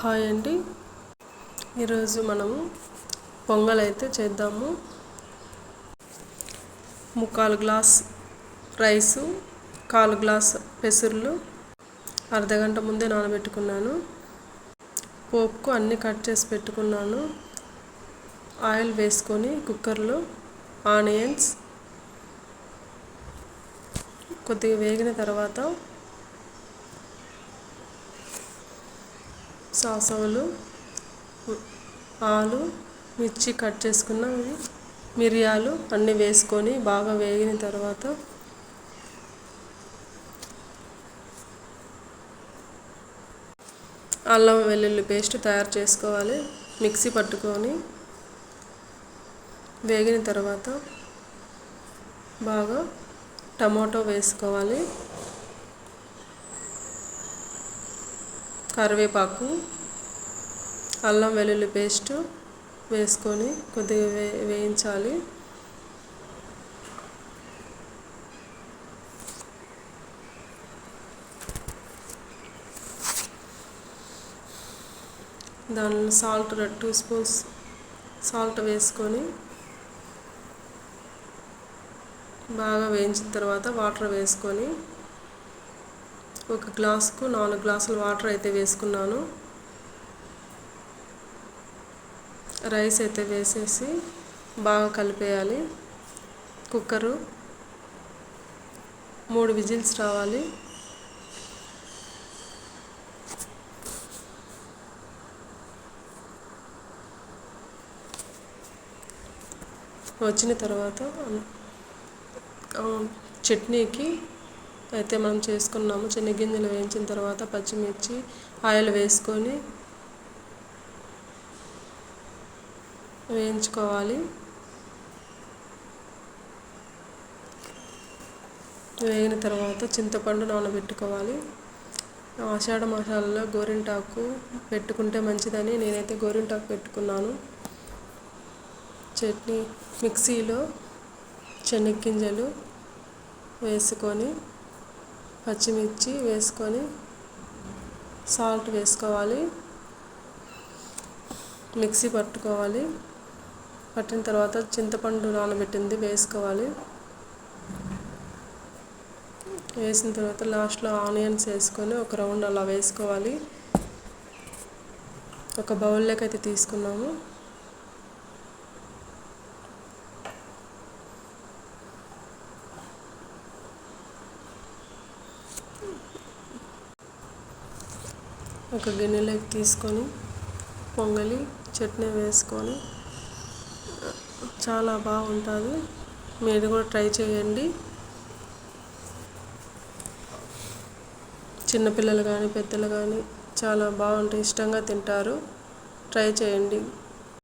Hi అండి. ఈరోజు మనము పొంగల్ అయితే చేద్దాము. 3/4 గ్లాస్ రైసు, 1/4 గ్లాస్ పెసర్లు అర్ధగంట ముందే నానబెట్టుకున్నాను. పోపుకు అన్నీ కట్ చేసి పెట్టుకున్నాను. ఆయిల్ వేసుకొని కుక్కర్లో ఆనియన్స్ కొద్దిగా వేగిన తర్వాత సాసవులు, ఆలు, మిర్చి కట్ చేసుకున్నవి, మిరియాలు అన్నీ వేసుకొని బాగా వేగిన తర్వాత అల్లం వెల్లుల్లి పేస్ట్ తయారు చేసుకోవాలి. మిక్సీ పట్టుకొని వేగిన తర్వాత బాగా టమాటో వేసుకోవాలి. కరివేపాకు, అల్లం వెల్లుల్లి పేస్ట్ వేసుకొని కొద్దిగా వేయించాలి. దానిలో సాల్ట్ 2 స్పూన్స్ సాల్ట్ వేసుకొని బాగా వేయించిన తర్వాత వాటర్ వేసుకొని 1 గ్లాసుకు 4 గ్లాసుల వాటర్ అయితే వేసుకున్నాను. రైస్ అయితే వేసేసి బాగా కలిపేయాలి. కుక్కరు 3 విజిల్స్ రావాలి. వచ్చిన తర్వాత చట్నీకి అయితే మనం చేసుకున్నాము. శనగగింజలు వేయించిన తర్వాత పచ్చిమిర్చి, ఆయిల్ వేసుకొని వేయించుకోవాలి. వేగిన తర్వాత చింతపండు నానబెట్టుకోవాలి. ఆషాఢ మాసాలలో గోరింటాకు పెట్టుకుంటే మంచిదని నేనైతే గోరింటాకు పెట్టుకున్నాను. చట్నీ మిక్సీలో శనగగింజలు వేసుకొని పచ్చిమిర్చి వేసుకొని సాల్ట్ వేసుకోవాలి. మిక్సీ పట్టుకోవాలి. పట్టిన తర్వాత చింతపండు నానబెట్టింది వేసుకోవాలి. వేసిన తర్వాత లాస్ట్లో ఆనియన్స్ వేసుకొని ఒక రౌండ్ అలా వేసుకోవాలి. ఒక బౌల్లోకి అయితే తీసుకున్నాము. ఒక గిన్నెలోకి తీసుకొని పొంగలి చట్నీ వేసుకొని చాలా బాగుంటుంది. మీరు కూడా ట్రై చేయండి. చిన్నపిల్లలు కానీ పెద్దలు కానీ చాలా బాగుంటాయి, ఇష్టంగా తింటారు. ట్రై చేయండి.